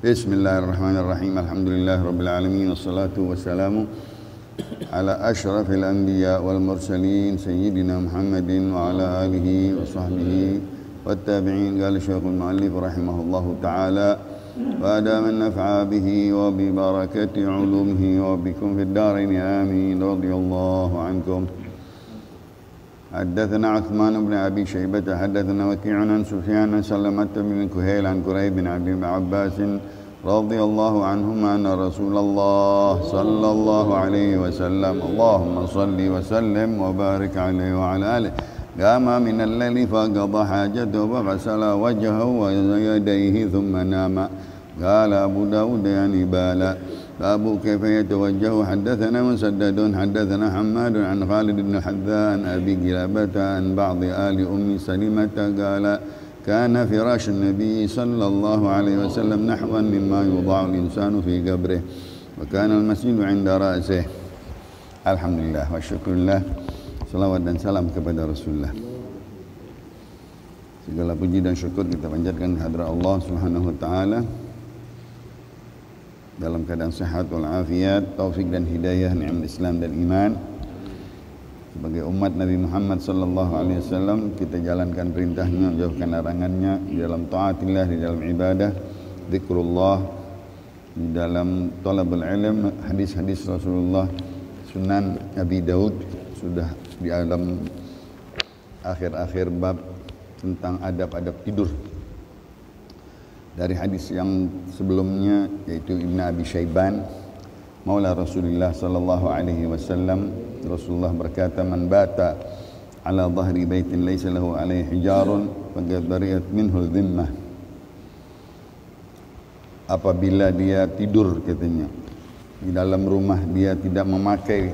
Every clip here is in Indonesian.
Bismillahirrahmanirrahim. Alhamdulillah rabbil alamin wassalatu wassalamu ala asyrafil anbiya wal mursalin sayyidina Muhammadin wa ala alihi wa sahbihi wat tabi'in. Qala Syekhul Mu'allif rahimahullahu taala wa adama an-naf'a bihi wa bi barakati 'ulumihi wa bikum fid darain amin. Radhiyallahu ankum. حدثنا عثمان بن أبي شيبة حدثنا وكيع عن سفيان سلمة بن كهيل عن كريب بن عباس رضي الله عنهما أن رسول الله صلى الله عليه وسلم اللهم صل وسلم وبارك عليه وعلى آله قام من الليل فقضى حاجته وغسل وجهه ويديه ثم نام. قال أبو داود يعني بالا. باب كيف يتوجه. حدثنا مسدد حدثنا حماد عن خالد بن حذان أبي قلابة عن بعض آل أم سلمة قال كان فراش النبي صلى الله عليه وسلم نحوا مما يوضع الإنسان في قبره وكان المسجد عند رأسه. Alhamdulillah wa syukurillah. Salawat dan salam kepada Rasulullah. Segala puji dan syukur kita panjatkan kehadrat Allah Subhanahu wa taala dalam keadaan sehat wal afiat, taufik dan hidayah, nikmat Islam dan iman. Sebagai umat Nabi Muhammad sallallahu alaihi wasallam, kita jalankan perintahnya, jauhkan larangannya di dalam taatillah, di dalam ibadah, zikrullah, di dalam talabul ilm, hadis-hadis Rasulullah, Sunan Abi Daud, sudah di dalam akhir-akhir bab tentang adab-adab tidur. Dari hadis yang sebelumnya yaitu Ibn Abi Syaiban Maula Rasulullah sallallahu alaihi wasallam, Rasulullah berkata, man bata ala dhahri baitin laysa lahu alaihi hijarun faqad bari'at minhu al-dhimmah. Apabila dia tidur, katanya, di dalam rumah dia tidak memakai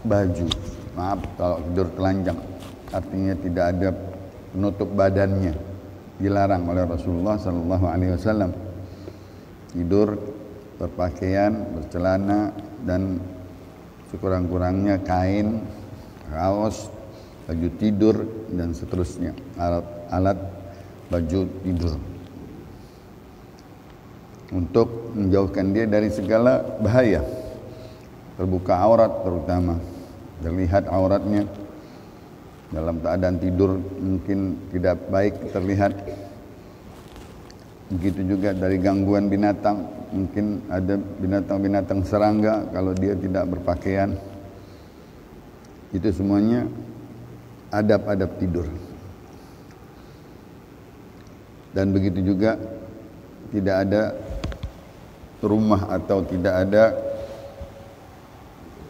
baju, maaf kalau tidur telanjang, artinya tidak ada penutup badannya, dilarang oleh Rasulullah sallallahu alaihi wasallam. Tidur berpakaian, bercelana dan sekurang-kurangnya kain, kaos, baju tidur dan seterusnya, alat baju tidur, untuk menjauhkan dia dari segala bahaya, terbuka aurat terutama, terlihat auratnya. Dalam keadaan tidur mungkin tidak baik terlihat. Begitu juga dari gangguan binatang, mungkin ada binatang-binatang serangga kalau dia tidak berpakaian. Itu semuanya adab-adab tidur. Dan begitu juga tidak ada rumah atau tidak ada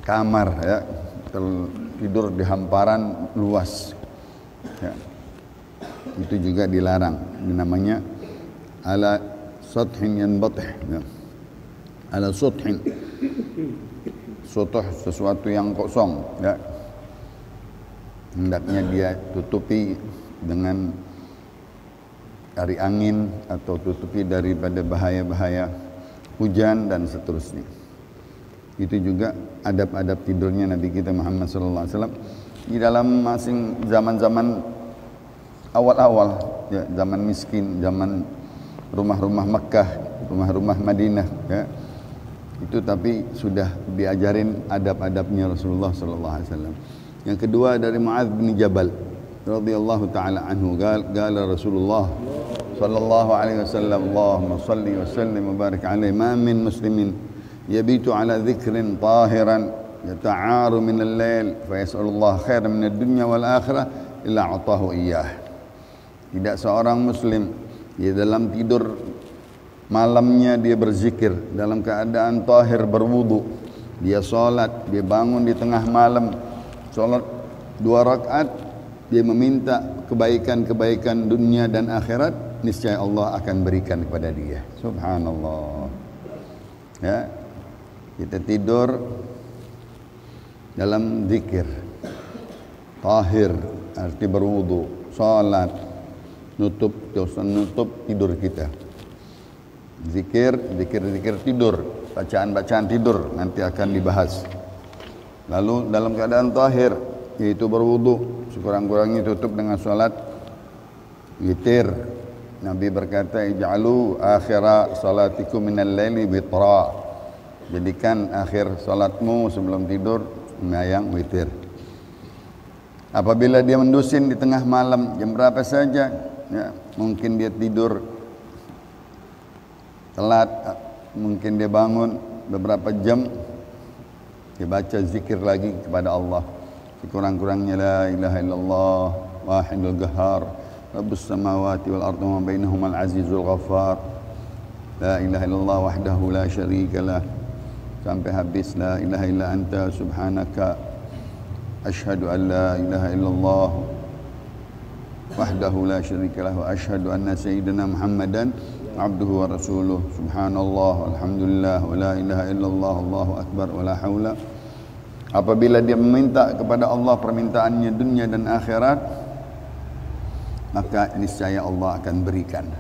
kamar, ya, tidur di hamparan luas, ya. Itu juga dilarang. Ini namanya ala suthin yanbatih, ya. Ala suthin, sutuh, sesuatu yang kosong, ya. Hendaknya dia tutupi dengan dari angin atau tutupi daripada bahaya-bahaya hujan dan seterusnya. Itu juga adab-adab tidurnya Nabi kita Muhammad sallallahu alaihi wasallam di dalam masing zaman-zaman awal-awal, ya, zaman miskin, zaman rumah-rumah Makkah, rumah-rumah Madinah, ya. Itu tapi sudah diajarin adab-adabnya Rasulullah sallallahu alaihi wasallam. Yang kedua dari Muadz bin Jabal radhiyallahu taala anhu, qala Rasulullah sallallahu alaihi wasallam, Allahumma shalli wa sallim wa barik alaihi, ma min muslimin yabitu ala dhikrin tahiran yata'aru min al-lail fa yas'alullah khairan min ad-dunya wal akhirah illa atahu iyyah. Tidak seorang muslim di dalam tidur malamnya dia berzikir dalam keadaan tahir, berwudu, dia salat, dia bangun di tengah malam, salat 2 rakaat, dia meminta kebaikan-kebaikan dunia dan akhirat, niscaya Allah akan berikan kepada dia. Subhanallah. Ya. Kita tidur dalam zikir, tahir arti berwudu, salat, nutup tidur kita. Zikir tidur, bacaan tidur nanti akan dibahas. Lalu dalam keadaan tahir, yaitu berwudu, sekurang-kurangnya tutup dengan salat witir, Nabi berkata, ij'alu akhira salatikum minal laili witra. Jadikan akhir salatmu sebelum tidur sembahyang witir. Apabila dia mendusin di tengah malam jam berapa saja, ya, mungkin dia tidur telat, mungkin dia bangun beberapa jam, dia baca zikir lagi kepada Allah. Sekurang-kurangnya la ilaha illallah wahidul qahhar rabbus samawati wal ardi wa bainahuma al azizul ghaffar la ilaha illallah wahdahu la syarikalah sampai habis la ilaha illa anta subhanaka asyhadu an la ilaha illallah wahdahu la syarikalah wa asyhadu anna sayyidina Muhammadan abduhu wa rasuluh subhanallah alhamdulillah wa la ilaha illallah allahu akbar wa la haula. Apabila dia meminta kepada Allah permintaannya dunia dan akhirat, maka niscaya Allah akan berikan.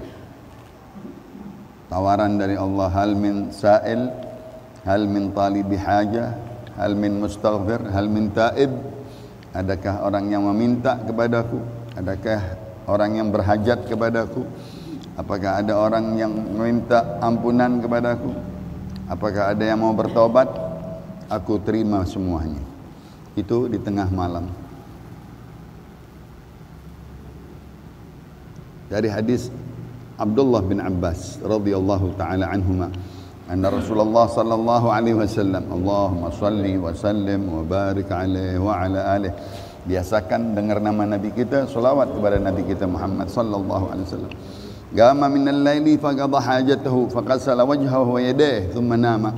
Tawaran dari Allah, hal min sa'il, hal min talibi hajah, hal min mustaghfir, hal min taib. Adakah orang yang meminta kepadaku? Adakah orang yang berhajat kepadaku? Apakah ada orang yang meminta ampunan kepadaku? Apakah ada yang mau bertobat? Aku terima semuanya. Itu di tengah malam. Dari hadis Abdullah bin Abbas radhiyallahu taala anhuma, anna Rasulullah sallallahu alaihi wasallam, Allahumma shalli wa sallim wa barik alaihi wa ala alihi. Biasakan dengar nama Nabi kita, selawat kepada Nabi kita Muhammad sallallahu alaihi wasallam. Qama min al-laili faqada hajatahu faqasala wajhahu wa yadayhi thumma nama.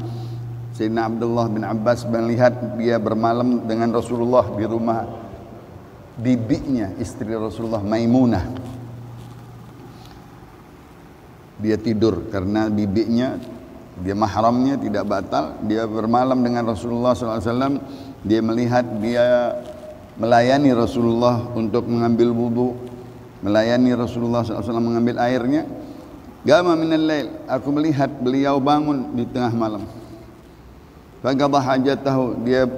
Sayyidina Abdullah bin Abbas melihat dia bermalam dengan Rasulullah di rumah bibinya, istri Rasulullah Maimunah. Dia tidur karena bibinya, dia mahramnya tidak batal. Dia bermalam dengan Rasulullah SAW. Dia melihat dia melayani Rasulullah untuk mengambil wudu, melayani Rasulullah SAW mengambil airnya. Qama minal lail, aku melihat beliau bangun di tengah malam. Faqadha hajatahu, dia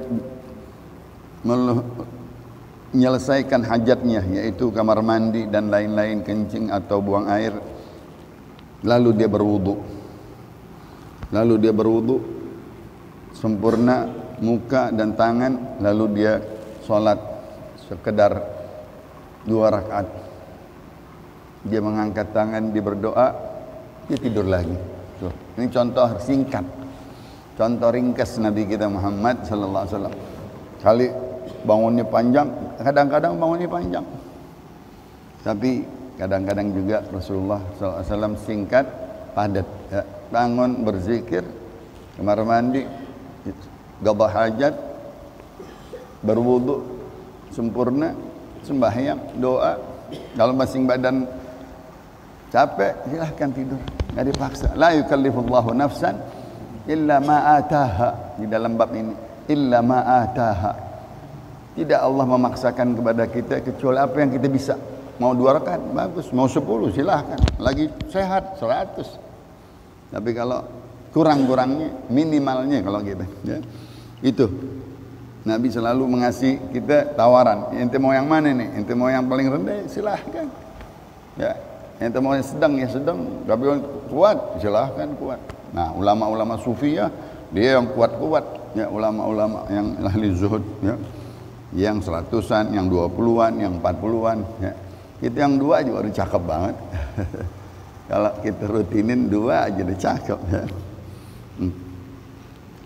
menyelesaikan hajatnya, yaitu kamar mandi dan lain-lain, kencing atau buang air. Lalu dia berwudu sempurna muka dan tangan, lalu dia sholat sekedar 2 rakaat. Dia mengangkat tangan, dia berdoa, dia tidur lagi. Tuh, ini contoh singkat, contoh ringkas Nabi kita Muhammad sallallahu alaihi wasallam. Kali bangunnya panjang, kadang-kadang bangunnya panjang. Tapi kadang-kadang juga Rasulullah sallallahu alaihi wasallam singkat, padat, ya. Bangun berzikir, kamar mandi, qada hajat, berwudu sempurna, sembahyang, doa. Kalau masing badan capek, silahkan tidur, enggak dipaksa. La yukallifullahu nafsan illa ma ataha. Di dalam bab ini, illa ma ataha. Tidak Allah memaksakan kepada kita kecuali apa yang kita bisa. Mau 2 rakaat bagus, mau 10 silahkan. Lagi sehat 100. Tapi kalau kurang-kurangnya, minimalnya kalau kita, ya. Itu Nabi selalu mengasih kita tawaran. Ente mau yang mana nih? Ente mau yang paling rendah? Silahkan. Ya, ente mau yang sedang ya sedang. Tapi yang kuat silahkan kuat. Nah, ulama-ulama sufiyah dia yang kuat-kuat, ya, ulama-ulama yang ahli zuhud, ya. Yang 100-an, yang 20-an, yang 40-an, ya. Kita yang 2 juga udah cakep banget. Kalau kita rutinin 2 aja udah cakep, ya.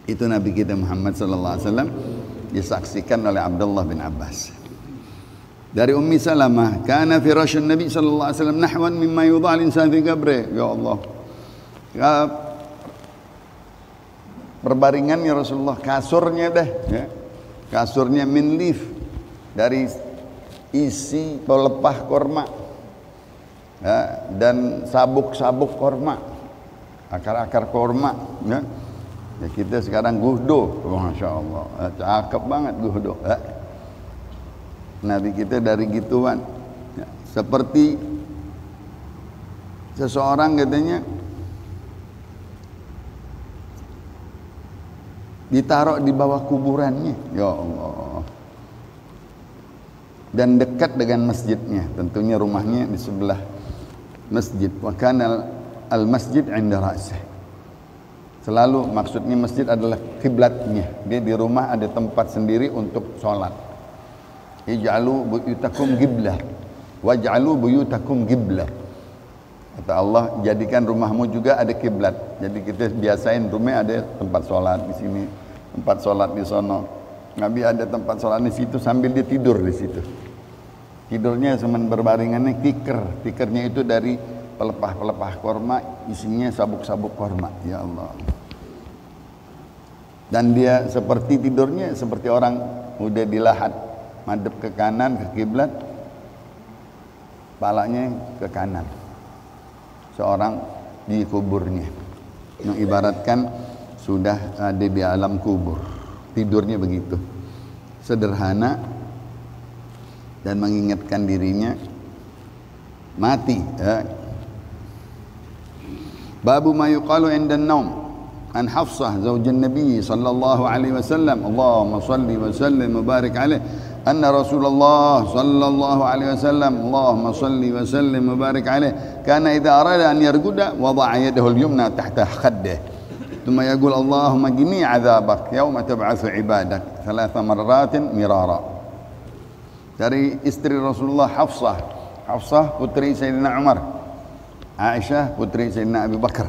Itu Nabi kita Muhammad sallallahu alaihi wasallam disaksikan oleh Abdullah bin Abbas. Dari Ummi Salamah, kana firasyun Nabi sallallahu alaihi wasallam nahwan mimma yudha'al insan fi qabri. Ya Allah. Ya, perbaringannya Rasulullah, kasurnya deh, ya. Kasurnya min lif, dari isi pelepah korma, ya, dan sabuk-sabuk korma, akar-akar korma, ya. Ya, kita sekarang guhdo, masya Allah, cakep banget guhdo, ya. Nabi kita dari gituan, ya. Seperti seseorang katanya ditaruh di bawah kuburannya, ya Allah, dan dekat dengan masjidnya. Tentunya rumahnya di sebelah masjid wa kana al masjid 'inda ra'sih. Selalu maksudnya masjid adalah kiblatnya. Dia di rumah ada tempat sendiri untuk sholat. Ij'alu buyutakum qiblah waj'alu buyutakum qiblah. Kata Allah, jadikan rumahmu juga ada kiblat. Jadi kita biasain rumah ada tempat sholat di sini, tempat sholat di sono. Nabi ada tempat sholat di situ sambil dia tidur di situ. Tidurnya cuman berbaringannya tikar. Tikernya itu dari pelepah-pelepah korma, isinya sabuk-sabuk korma. Ya Allah. Dan dia seperti tidurnya seperti orang udah dilahat, madep ke kanan ke kiblat, kepalanya ke kanan. Seorang di kuburnya, mengibaratkan sudah ada di alam kubur. Tidurnya begitu sederhana dan mengingatkan dirinya mati. Babu ma yuqalu 'inda an-naum an Hafsah zaujan Nabi sallallahu alaihi wasallam, Allahumma salli wa sallim wa barik alaihi, anna Rasulullah sallallahu alaihi wasallam, Allahumma salli wa sallim wa barik alaihi, kana idza arada an yarguda wada'a yadahu al-yumna tahta khaddihi thumma yaqul Allahumma qini 'adzabak yawma tab'atsu 'ibadak thalatha marratin mirara. Dari istri Rasulullah Hafsah. Hafsah putri Sayyidina Umar, Aisyah putri Sayyidina Abu Bakar.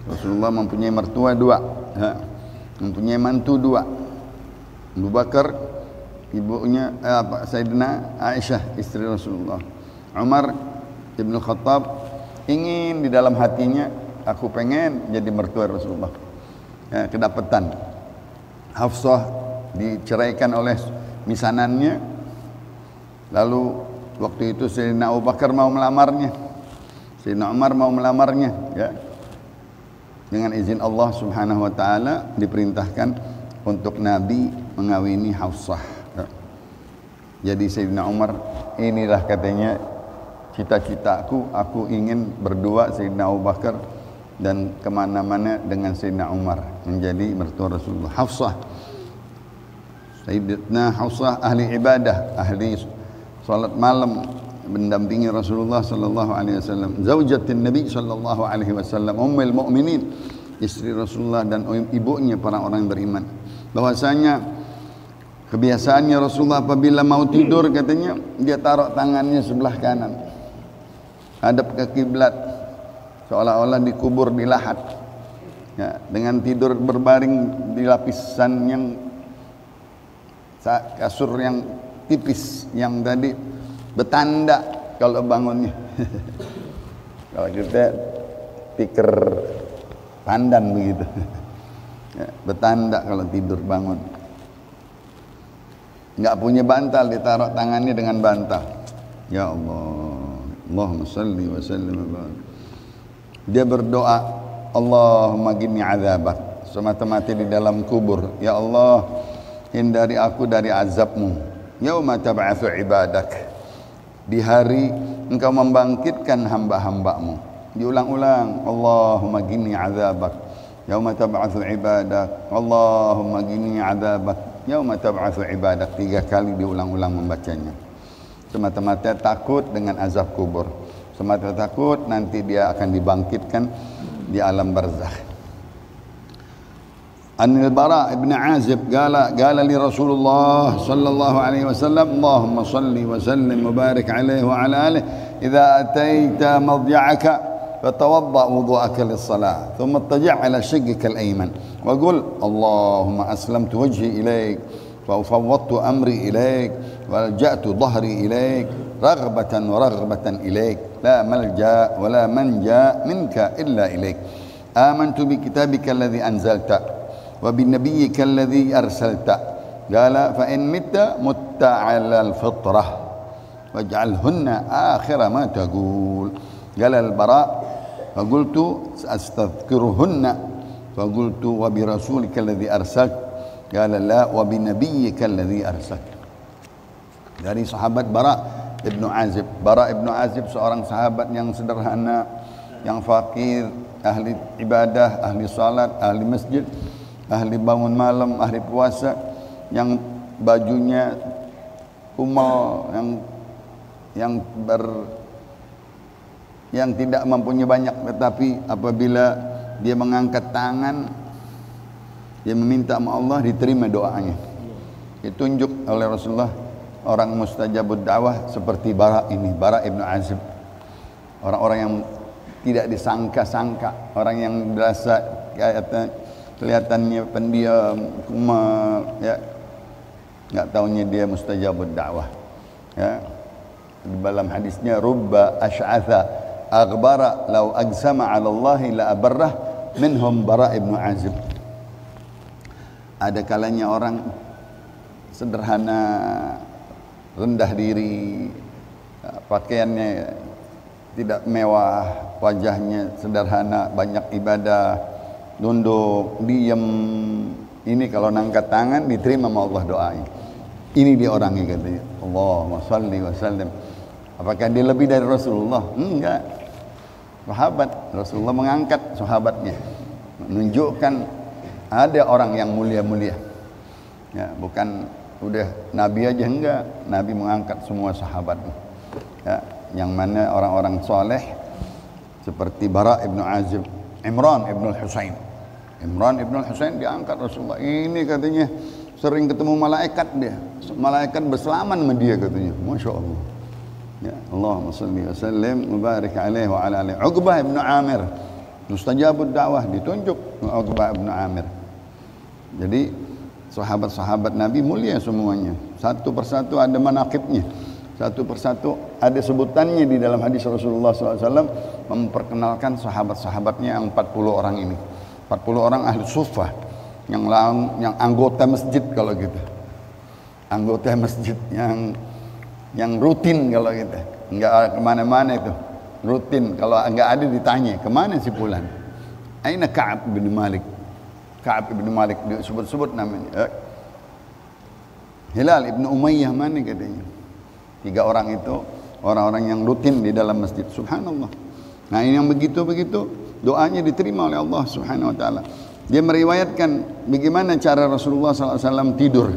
Rasulullah mempunyai mertua dua, mempunyai mantu dua. Abu Bakar ibunya Sayyidina Aisyah istri Rasulullah. Umar Ibn Khattab ingin di dalam hatinya, aku pengen jadi mertua Rasulullah. Kedapatan. Hafsah diceraikan oleh misanannya. Lalu waktu itu Sayyidina Abu Bakar mau melamarnya, Sayyidina Umar mau melamarnya, ya. Dengan izin Allah Subhanahu wa taala diperintahkan untuk Nabi mengawini Hafsah. Jadi Sayyidina Umar, inilah katanya cita-citaku, aku ingin berdua Sayyidina Abu Bakar dan kemana-mana dengan Sayyidina Umar menjadi mertua Rasulullah. Hafsah, Sayyidina Hafsah ahli ibadah, ahli salat malam, mendampingi Rasulullah sallallahu alaihi wasallam. Zaujatin Nabi sallallahu alaihi wasallam, ummul mukminin, istri Rasulullah dan ibunya para orang beriman. Bahwasanya kebiasaannya Rasulullah apabila mau tidur katanya dia taruh tangannya sebelah kanan hadap ke kiblat, seolah-olah dikubur di lahat. Ya, dengan tidur berbaring di lapisan yang kasur yang tipis yang tadi bertanda kalau bangunnya. Kalau kita pikir pandan begitu. Ya, bertanda kalau tidur bangun. Enggak punya bantal, ditaruh tangannya dengan bantal. Ya Allah, Allahumma salli wa sallim wa barik. Dia berdoa, Allahumma qini 'adzabak, semata-mata di dalam kubur. Ya Allah, hindari aku dari azabmu. Yauma tab'atsu ibadak, di hari engkau membangkitkan hamba-hambamu. Diulang-ulang, Allahumma qini 'adzabak yauma tab'atsu ibadak, Allahumma qini 'adzabak yauma tab'atsu ibadak. 3 kali diulang-ulang membacanya. Semata-mata takut dengan azab kubur, semata-mata takut nanti dia akan dibangkitkan di alam barzakh. An al-Bara ibn Azib qala li Rasulullah sallallahu alaihi wasallam, Allahumma salli wa sallim wa barik alaihi wa ala alihi, idza ataita madja'aka fatawadda wudu'aka lis-salah thumma ittaji' ala shiqqika al-ayman wa qul Allahumma aslamtu wajhi ilayk wa fawwadtu amri ilayk wa alja'tu dhahri ilayk raghbatan wa raghbatan ilayk la malja wa la manja minka illa ilayk. Amantu bi kitabika alladhi anzalta wa bi nabiyyika alladhi arsalta. Qala fa in mitta mutta 'ala al-fitrah waj'alhunna akhira ma taqul. Qala al-Bara fa qultu astadhkiruhunna fa qultu wa bi rasulika alladhi arsalta. Qala la wa bi nabiyyika alladhi arsalta. Dari sahabat Bara Ibnu Azib. Bara Ibnu Azib seorang sahabat yang sederhana, yang fakir, ahli ibadah, ahli salat, ahli masjid, ahli bangun malam, ahli puasa, yang bajunya kumal, yang yang tidak mempunyai banyak, tetapi apabila dia mengangkat tangan, dia meminta sama Allah, diterima doanya. Ditunjuk oleh Rasulullah orang mustajabud da'wah seperti Bara ini, Bara ibnu Azib. Orang-orang yang tidak disangka-sangka, orang yang berasa kelihatannya pendiam, kumal, ya, nggak taunya dia mustajabud da'wah. Ya. Di dalam hadisnya, rubba asy'atha aghbara law aqsama 'ala Allah la abarrah minhum Bara ibnu Azib. Ada kalanya orang sederhana, rendah diri, pakaiannya tidak mewah, wajahnya sederhana, banyak ibadah, nunduk, diam. Ini kalau nangkat tangan diterima sama Allah doanya. Ini dia orangnya, katanya. Allahumma shalli wa sallim. Apakah dia lebih dari Rasulullah? Enggak. Sahabat Rasulullah mengangkat sahabatnya, menunjukkan ada orang yang mulia-mulia. Ya, bukan udah Nabi aja, enggak. Nabi mengangkat semua sahabatnya. Ya, yang mana orang-orang soleh seperti Bara ibnu Azib, Imran ibnu Husain. Imran ibnu Husain diangkat Rasulullah. Ini katanya sering ketemu malaikat dia. Malaikat berselaman sama dia katanya. Masya Allah. Ya, Allahumma salli wa sallim mubarak alaihi wa ala alihi. Uqbah ibnu Amir, mustajabud da'wah, ditunjuk Uqbah ibnu Amir. Jadi sahabat-sahabat Nabi mulia semuanya. Satu persatu ada manaqibnya. Satu persatu ada sebutannya di dalam hadis Rasulullah SAW, memperkenalkan sahabat-sahabatnya yang 40 orang ini. 40 orang ahli suffah, yang anggota masjid kalau gitu. Anggota masjid yang rutin kalau gitu. Enggak kemana-mana itu. Rutin, kalau enggak ada ditanya, kemana si fulan? Aina Ka'ab bin Malik? Ka'ab bin Malik disebut-sebut namanya. Hilal ibnu Umayyah mana katanya. 3 orang itu orang-orang yang rutin di dalam masjid. Subhanallah. Nah, ini yang begitu-begitu doanya diterima oleh Allah Subhanahu wa taala. Dia meriwayatkan bagaimana cara Rasulullah SAW tidur.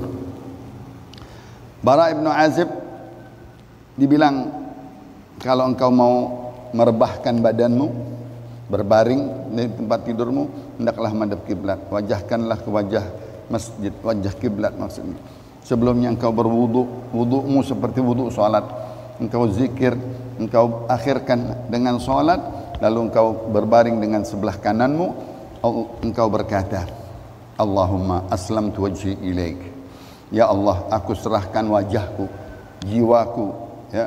Bara ibnu Azib dibilang, kalau engkau mau merebahkan badanmu, berbaring di tempat tidurmu, hendaklah madhab kiblat. Wajahkanlah ke wajah masjid, wajah kiblat maksudnya. Sebelumnya engkau berwudu, wudu'mu seperti wudu' salat. Engkau zikir, engkau akhirkan dengan salat, lalu engkau berbaring dengan sebelah kananmu, engkau berkata, Allahumma aslamtu wajhi ilaik. Ya Allah, aku serahkan wajahku, jiwaku, ya,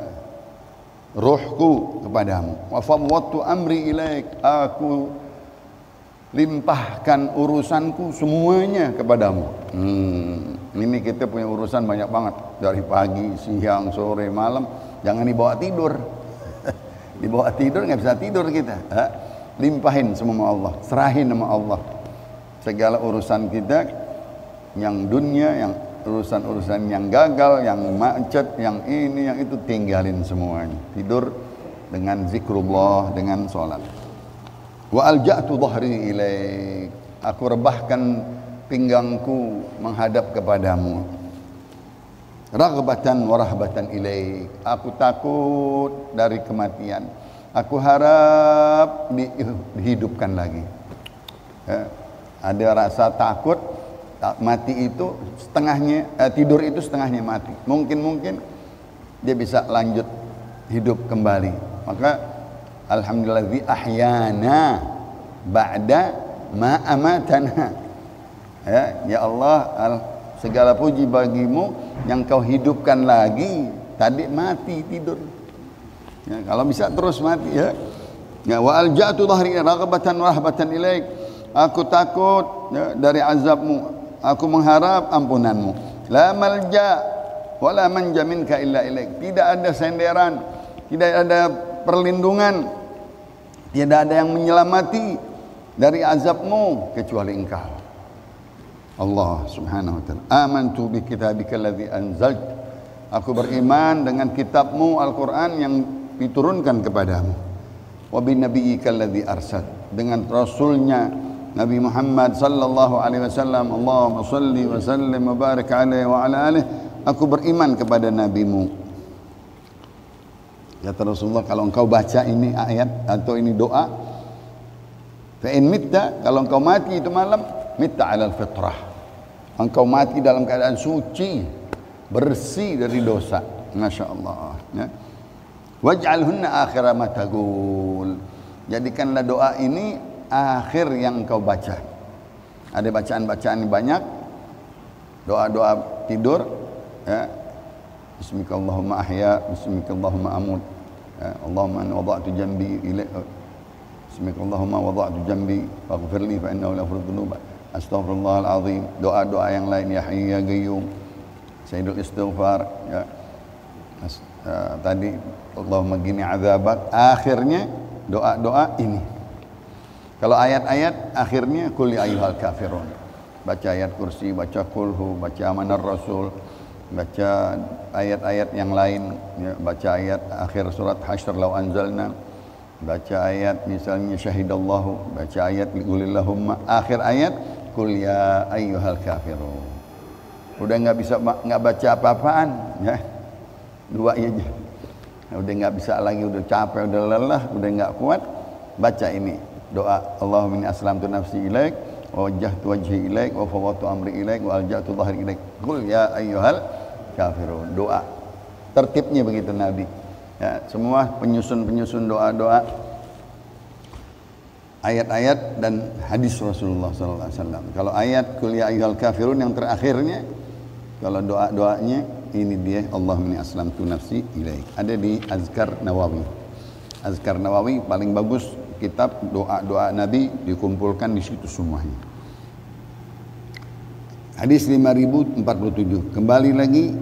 ruhku kepadamu. Wa fawwadtu amri ilaik. Aku limpahkan urusanku semuanya kepadamu. Ini kita punya urusan banyak banget, dari pagi, siang, sore, malam. Jangan dibawa tidur. Dibawa tidur nggak bisa tidur kita. Limpahin semua Allah, serahin sama Allah. Segala urusan kita, yang dunia, yang urusan-urusan yang gagal, yang macet, yang ini, yang itu, tinggalin semuanya. Tidur dengan zikrullah, dengan sholat. Wa alja'tu dhahri ilaik. Aku rebahkan pinggangku menghadap kepadamu. Raghbatan wa rahbatan ilaik. Aku takut dari kematian. Aku harap dihidupkan lagi. Ya, ada rasa takut mati itu setengahnya, tidur itu setengahnya mati. Mungkin dia bisa lanjut hidup kembali. Maka alhamdulillah ahyana ba'da ma amatana. Ya Allah, segala puji bagimu yang kau hidupkan lagi, tadi mati tidur. Ya, kalau bisa terus mati ya. Ya, wa alja'tu dhahri raghbatan wa rahbatan ilaik. Aku takut ya, dari azabmu, aku mengharap ampunanmu. La malja wa la manja minka illa ilaik. Tidak ada senderan, tidak ada perlindungan, tidak ada yang menyelamati dari azabmu kecuali engkau. Allah Subhanahu wa taala. Amantu bi kitabika alladzi anzalt. Aku beriman dengan kitabmu Al-Qur'an yang diturunkan kepadamu. Wa bi nabiyyika alladzi arsal. Dengan rasulnya Nabi Muhammad sallallahu alaihi wasallam. Allahumma shalli wa sallim wa barik alaihi wa ala alihi. Aku beriman kepada nabimu. Kata Rasulullah, kalau engkau baca ini ayat atau ini doa, fa in mitta, kalau engkau mati itu malam, mitta alal fitrah, engkau mati dalam keadaan suci, bersih dari dosa. Masya Allah, ya. Waj'alhunna akhira ma taqul, jadikanlah doa ini akhir yang engkau baca. Ada bacaan-bacaan banyak, doa-doa tidur, ya. Bismikallahumma ahya, bismikallahumma amut, ya. Allahumma anna wada'tu jambi ilaik, bismikallahumma wada'tu jambi faghfirli fa innahu la yaghfiru dhunuba, astaghfirullahal azim. Doa-doa yang lain, ya hayyu ya qayyum, sayyidul istighfar, ya. Tadi Allahumma qini adzabak, akhirnya doa-doa ini. Kalau ayat-ayat akhirnya qul ya ayyuhal kafirun, baca ayat kursi, baca kulhu, baca amanar rasul, baca ayat-ayat yang lain, ya, baca ayat akhir surat Hasyr law anzalna, baca ayat misalnya syahidallahu, baca ayat qulillahumma, akhir ayat qul ya ayyuhal kafirun. Udah nggak baca apa-apaan, ya, dua aja. Udah nggak bisa lagi, udah capek, udah lelah, udah nggak kuat, baca ini doa, Allahumma inni aslamtu nafsi ilaik wa wajjahtu wajhi ilaik wa fawwadtu amri ilaik wa alja'tu dhahri ilaik qul ya ayyuhal kafirun. Doa tertibnya begitu Nabi, ya, semua penyusun doa-doa, ayat-ayat dan hadis Rasulullah SAW. Kalau ayat qul ya ayyuhal kafirun yang terakhirnya, kalau doa-doanya ini dia, Allahumma inni aslamtu nafsi ilaik. Ada di Azkar Nawawi. Azkar Nawawi paling bagus, kitab doa-doa Nabi dikumpulkan di situ semuanya. Hadis 5047. Kembali lagi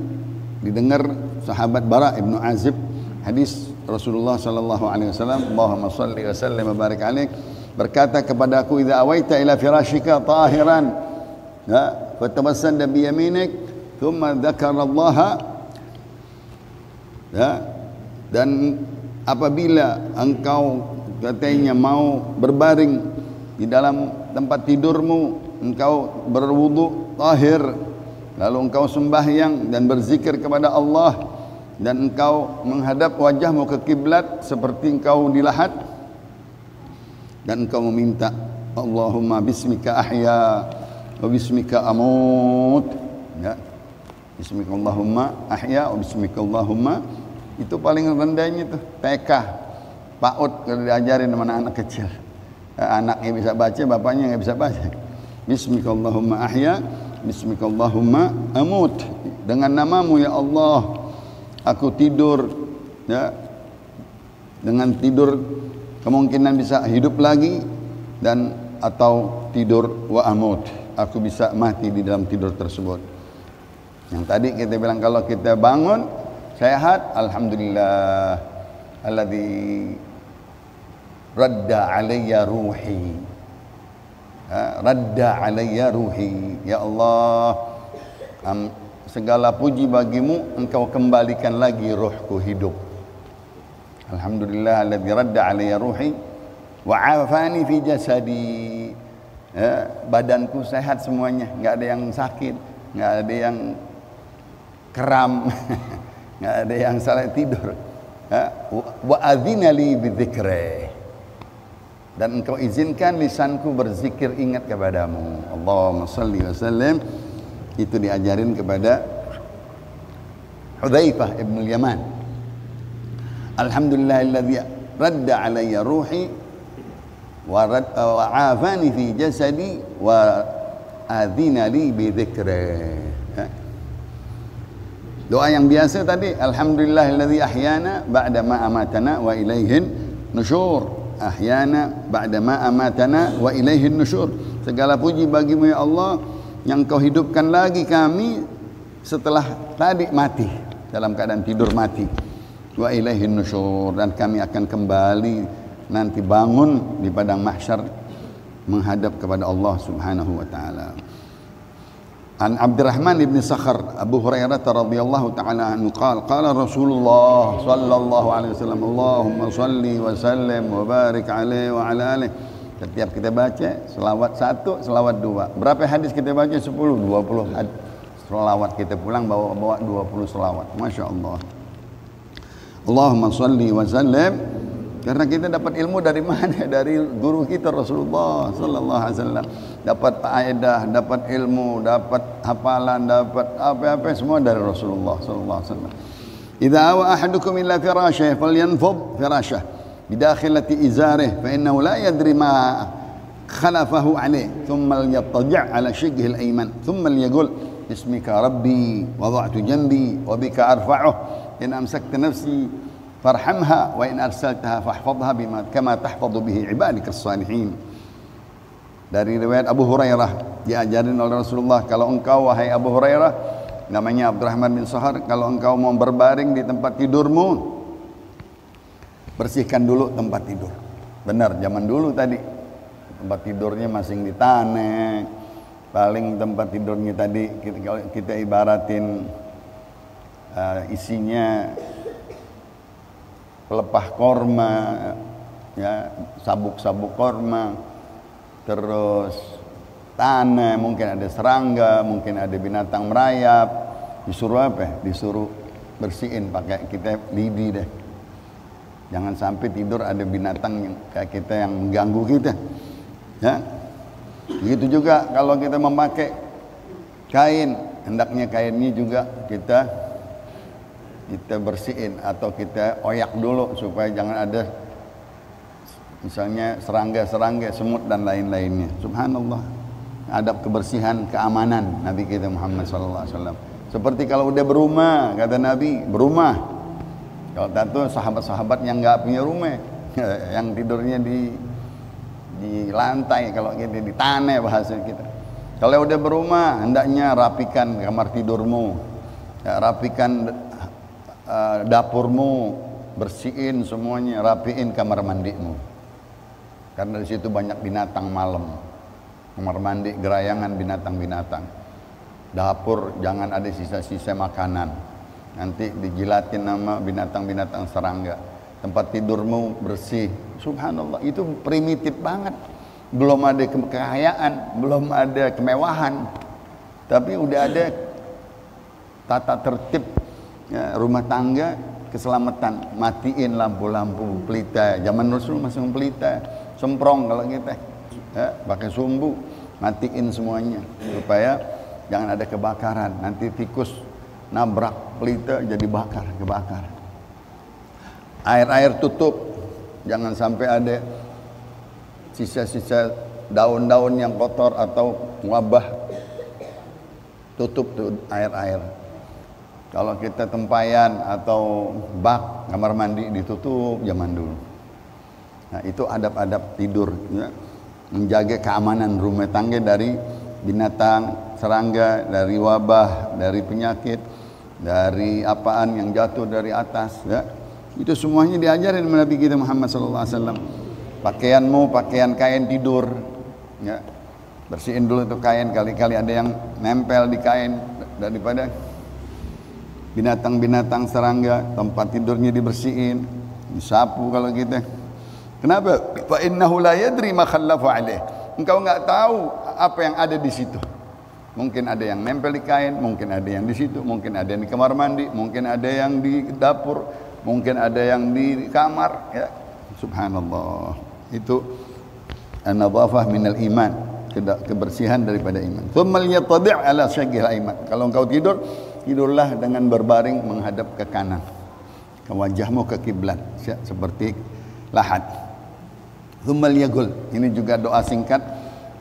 didengar sahabat Bara ibnu Azib, hadis Rasulullah sallallahu alaihi wasallam, Allahumma shalli wa sallim wa barik alaik, berkata kepadaku, idza awaita ila firashika tahiran, ya, fatamassanna bi yaminik thumma dzakarallaha, ya, dan apabila engkau katanya mau berbaring di dalam tempat tidurmu, engkau berwudu tahir, lalu engkau sembahyang dan berzikir kepada Allah, dan engkau menghadap wajahmu ke kiblat seperti engkau di lahat, dan engkau meminta, Allahumma bismika ahya wa bismika amut, ya, bismika Allahumma ahya wa bismika Allahumma, itu paling rendahnya tuh TK, PAUD, kalau diajarin sama anak kecil, anaknya bisa baca, bapaknya nggak bisa baca. Bismikallahumma ahya, bismikallahumma amut, dengan namamu ya Allah aku tidur, ya, dengan tidur kemungkinan bisa hidup lagi, dan atau tidur wa amut, aku bisa mati di dalam tidur tersebut. Yang tadi kita bilang kalau kita bangun sehat, alhamdulillah alladzi radda alayya ruhi, radda alayya ruhi, ya Allah, segala puji bagimu, engkau kembalikan lagi ruhku hidup. Alhamdulillah alladzi radda alayya ruhi wa afani fi jasadi, ya, badanku sehat semuanya, nggak ada yang sakit, nggak ada yang kram, nggak ada yang salah tidur, ya. Wa adzina li bidzikri, dan engkau izinkan lisanku berzikir ingat kepadamu. Allahumma shalli wa sallim. Itu diajarin kepada Hudzaifah ibn al-Yaman. Alhamdulillahilladzi radda alayya ruhi wa afani fi jasadi wa adzina li bi dzikri. Doa yang biasa tadi, alhamdulillahilladzi ahyana ba'da ma amatana wa ilaihin nusyur. Ahyana ba'da ma amatana wa ilaihin nusyur. Segala puji bagimu ya Allah, yang kau hidupkan lagi kami setelah tadi mati, dalam keadaan tidur mati. Wa ilaihin nusyur, dan kami akan kembali nanti bangun di padang mahsyar menghadap kepada Allah Subhanahu wa taala. An Abdurrahman ibn Sakhar Abu Hurairah radhiyallahu taala anhu qala Rasulullah sallallahu alaihi wasallam, Allahumma shalli wa sallim wa barik alaihi wa ala alihi. Setiap kita baca selawat 1, selawat 2. Berapa hadis kita baca? 10, 20 selawat kita pulang bawa 20 selawat. Masya Allah. Allahumma salli wa sallim. Karena kita dapat ilmu dari mana? Dari guru kita Rasulullah sallallahu alaihi wasallam. Dapat faedah, dapat ilmu, dapat hafalan, dapat apa-apa semua dari Rasulullah sallallahu alaihi wasallam. Idza awa ahadukum ila firashih falyanfud firashah bidakhilati izarih fa innahu la yadri ma khalafahu alayh thumma yattaji' ala shiqhi al-ayman thumma yaqul bismika rabbi wada'tu janbi wa bika arfa'uh in amsakta nafsi farhamha wa in arsaltaha fahfadha bima kama tahfadhu bihi ibadikas salihin. Dari riwayat Abu Hurairah diajarin oleh Rasulullah, kalau engkau wahai Abu Hurairah, namanya Abdurrahman bin Sahar, kalau engkau mau berbaring di tempat tidurmu, bersihkan dulu tempat tidur. Benar, zaman dulu tadi tempat tidurnya masing di tanah, paling tempat tidurnya tadi kita ibaratin isinya pelepah korma, ya, sabuk-sabuk korma, terus tanah, mungkin ada serangga, mungkin ada binatang merayap. Disuruh apa? Disuruh bersihin pakai kita lidi deh. Jangan sampai tidur ada binatang yang kayak kita yang mengganggu kita. Ya. Begitu juga kalau kita memakai kain, hendaknya kainnya juga kita bersihin atau kita oyak dulu supaya jangan ada misalnya serangga-serangga, semut dan lain-lainnya. Subhanallah. Adab kebersihan, keamanan Nabi kita Muhammad sallallahu alaihi wasallam. Seperti kalau udah berumah, kata Nabi, berumah. Kalau tentu sahabat-sahabat yang enggak punya rumah, yang tidurnya di lantai, kalau kita di tanah bahasa kita. Kalau udah berumah, hendaknya rapikan kamar tidurmu, ya, rapikan dapurmu, bersihin semuanya, rapiin kamar mandimu. Karena di situ banyak binatang malam. Kamar mandi gerayangan binatang-binatang. Dapur jangan ada sisa-sisa makanan. Nanti dijilatin nama binatang-binatang serangga. Tempat tidurmu bersih. Subhanallah, itu primitif banget. Belum ada kekayaan, belum ada kemewahan. Tapi udah ada tata tertib, ya, rumah tangga, keselamatan. Matiin lampu-lampu pelita. Zaman Rasul masih pelita, semprong kalau kita, ya, pakai sumbu, matiin semuanya supaya jangan ada kebakaran. Nanti tikus nabrak pelita jadi kebakar. Air tutup, jangan sampai ada sisa-sisa daun-daun yang kotor atau wabah. Tutup tuh air. Kalau kita tempayan atau bak kamar mandi ditutup zaman dulu. Nah, itu adab-adab tidur, ya. Menjaga keamanan rumah tangga dari binatang, serangga, dari wabah, dari penyakit, dari apaan yang jatuh dari atas, ya. Itu semuanya diajarin oleh Nabi kita Muhammad sallallahu alaihi wasallam. Pakaianmu, pakaian kain tidur, ya. Bersihin dulu itu kain, kali-kali ada yang nempel di kain daripada binatang-binatang serangga, tempat tidurnya dibersihin, disapu kalau kita. Kenapa? Fa innahu la yadri ma khallafa alaih. Engkau enggak tahu apa yang ada di situ. Mungkin ada yang nempel di kain, mungkin ada yang di situ, mungkin ada yang di kamar mandi, mungkin ada yang di dapur, mungkin ada yang di kamar, ya. Subhanallah. Itu an-nadhafah minal iman, kebersihan daripada iman. Tsumma yattabi' ala syaqil aiman. Kalau engkau tidur, tidurlah dengan berbaring menghadap ke kanan. Ke wajahmu ke kiblat, seperti lahat. Tsumma yaqul. Ini juga doa singkat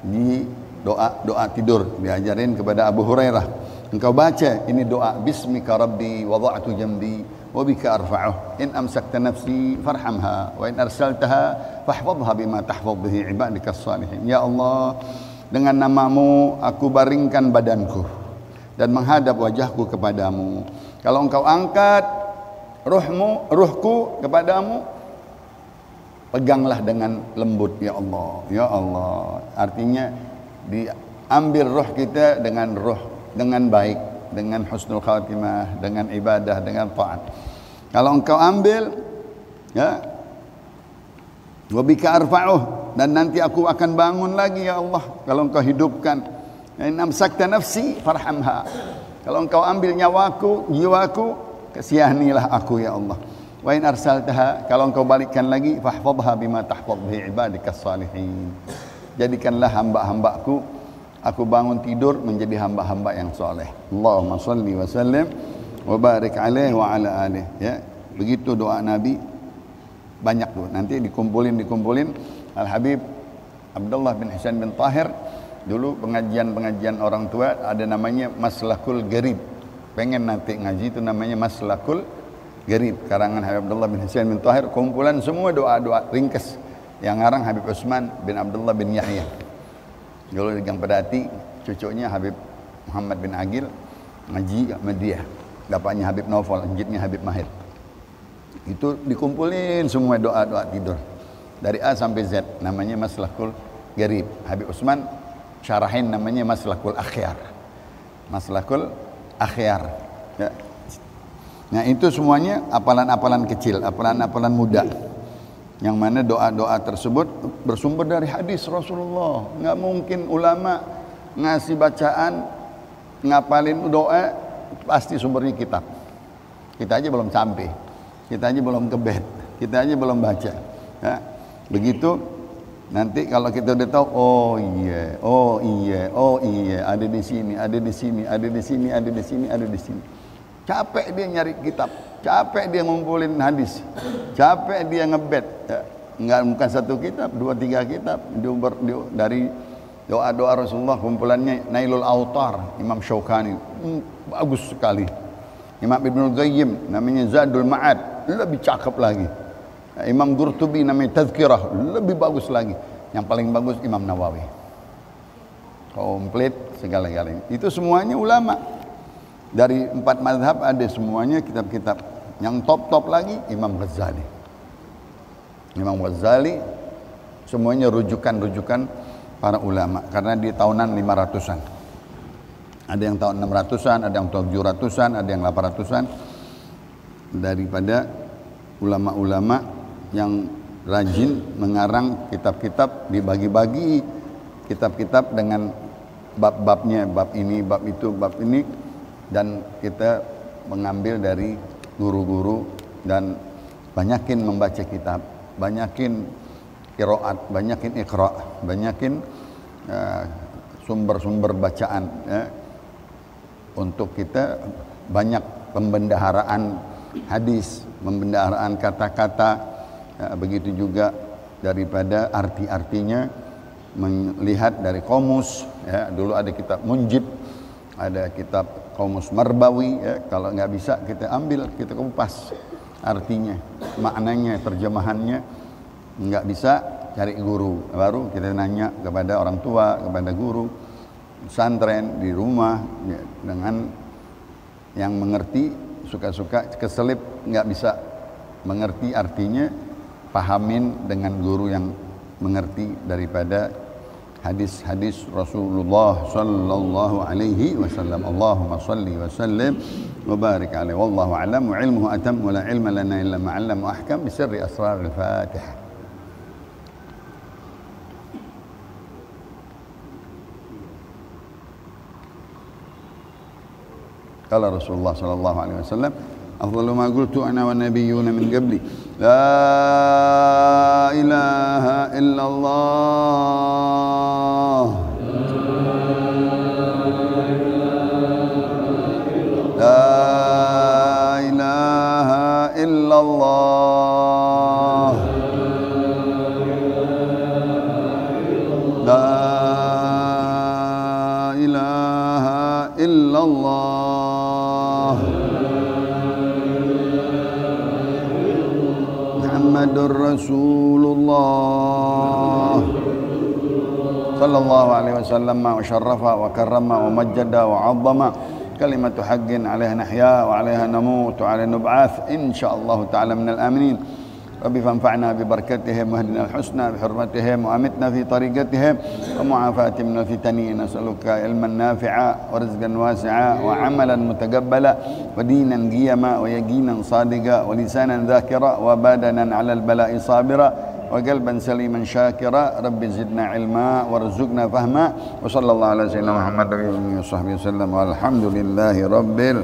di doa tidur diajarin kepada Abu Hurairah. Engkau baca ini doa, bismika rabbi wada'tu jambi wa bika arfa'uh in amsakta nafsi farhamha wa in arsaltaha fahfadhha bima tahfadh bihi ibadikas salihin. Ya Allah, dengan namamu aku baringkan badanku dan menghadap wajahku kepadamu. Kalau engkau angkat ruhku kepadamu, peganglah dengan lembut, ya Allah. Ya Allah, artinya diambil roh kita dengan baik, dengan husnul khatimah, dengan ibadah, dengan taat. Kalau engkau ambil, ya, wa bika arfa'uh, dan nanti aku akan bangun lagi, ya Allah. Kalau engkau hidupkan, in amsakta nafsi farhamha. Kalau engkau ambil nyawaku, jiwaku, kasihanilah aku, ya Allah. Wa in arsaltaha, kalau engkau balikkan lagi, fahfadha bima tahfadh bi ibadikas salihin. Jadikanlah hamba-hambaku, aku bangun tidur menjadi hamba-hamba yang soleh. Allahumma salli wa sallim wa barik alaihi wa ala alihi. Ya, begitu doa Nabi, banyak tuh. Nanti dikumpulin. Al Habib Abdullah bin Husain bin Tahir, dulu pengajian orang tua ada namanya Maslakul Garib. Pengen nanti ngaji itu namanya Maslakul Garib, karangan Habib Abdullah bin Husain bin Tahir, kumpulan semua doa-doa ringkas. Yang ngarang Habib Utsman bin Abdullah bin Yahya. Dulu di Gang Pedati, cucunya Habib Muhammad bin Agil ngaji sama dia. Bapaknya Habib Naufal, anjitnya Habib Mahir. Itu dikumpulin semua doa-doa tidur. Dari A sampai Z, namanya Maslakul Garib. Habib Utsman syarahin namanya Maslakul Akhyar. Maslakul Akhyar. Ya. Nah itu semuanya apalan-apalan kecil, apalan-apalan muda. Yang mana doa-doa tersebut bersumber dari hadis Rasulullah. Nggak mungkin ulama ngasih bacaan, ngapalin doa, pasti sumbernya kitab. Kita aja belum sampai, kita aja belum kebet, kita aja belum baca. Ya. Begitu nanti kalau kita udah tahu, oh iya, ada di sini, ada di sini, ada di sini, ada di sini, ada di sini. Capek dia nyari kitab, capek dia ngumpulin hadis, capek dia ngebet. Ya. Bukan satu kitab, 2-3 kitab. Dari doa-doa Rasulullah, kumpulannya Nailul Autar, Imam Syaukani, bagus sekali. Imam Ibnul Qayyim, namanya Zadul Ma'ad, lebih cakep lagi. Imam Qurtubi, namanya Tazkirah, lebih bagus lagi. Yang paling bagus Imam Nawawi. Komplit segala-galanya. Itu semuanya ulama. Dari 4 mazhab ada semuanya kitab-kitab. Yang top-top lagi Imam Ghazali. Imam Ghazali semuanya rujukan-rujukan para ulama, karena di tahunan 500-an. Ada yang tahun 600-an, ada yang tahun 700-an, ada yang 800-an. Daripada ulama-ulama yang rajin mengarang kitab-kitab, dibagi-bagi kitab-kitab dengan bab-babnya, bab ini, bab itu, bab ini. Dan kita mengambil dari guru-guru dan banyakin membaca kitab, banyakin qiraat, banyakin iqra, banyakin sumber-sumber bacaan, ya. Untuk kita banyak pembendaharaan hadis, pembendaharaan kata-kata, ya. Begitu juga daripada arti-artinya, melihat dari komus, ya. Dulu ada kitab Munjib, ada kitab Qamus Marbawi, ya. Kalau nggak bisa kita ambil, kita kupas artinya, maknanya, terjemahannya. Nggak bisa, cari guru, baru kita nanya kepada orang tua, kepada guru pesantren di rumah, ya, dengan yang mengerti. Suka-suka keselip nggak bisa mengerti artinya, pahamin dengan guru yang mengerti daripada hadis-hadis Rasulullah sallallahu alaihi wasallam. Allahumma salli wa sallim wa barik alaihi. Wallahu a'lam wa ilmuhu atam wa la ilma lana illa ma 'allam wa ahkam bi sirri asrar al-Fatihah. Qala Rasulullah sallallahu alaihi wasallam, afdalu ma qultu ana wan nabiyyuna min qabli, la ilaha illallah, la ilaha illallah, la ilaha illallah, Muhammadur Rasulullah sallallahu alaihi wasallam, wa syarrafa wa karrama wa majjada wa 'azzama, kalimatu haqqin 'alaiha nahya wa 'alaiha namut wa 'alaiha nub'ats insyaallah ta'ala minal aminin. Rabbi fanfa'na bi barakatihim wahdina al-husna bi hurmatihim wa amitna fi tariqatihim wa mu'afatihim minal fitani. Nas'aluka ilman nafi'a wa rizqan wasi'a wa 'amalan mutaqabbala wa dinan qiyama wa yaqinan sadiqa wa lisanan dhakira wa badanan 'alal bala'i sabira wa qalban saliman syakira. Rabbi zidna ilma warzuqna fahma. Wa sallallahu ala sayyidina Muhammad wa alihi wa sahbihi wasallam walhamdulillahi rabbil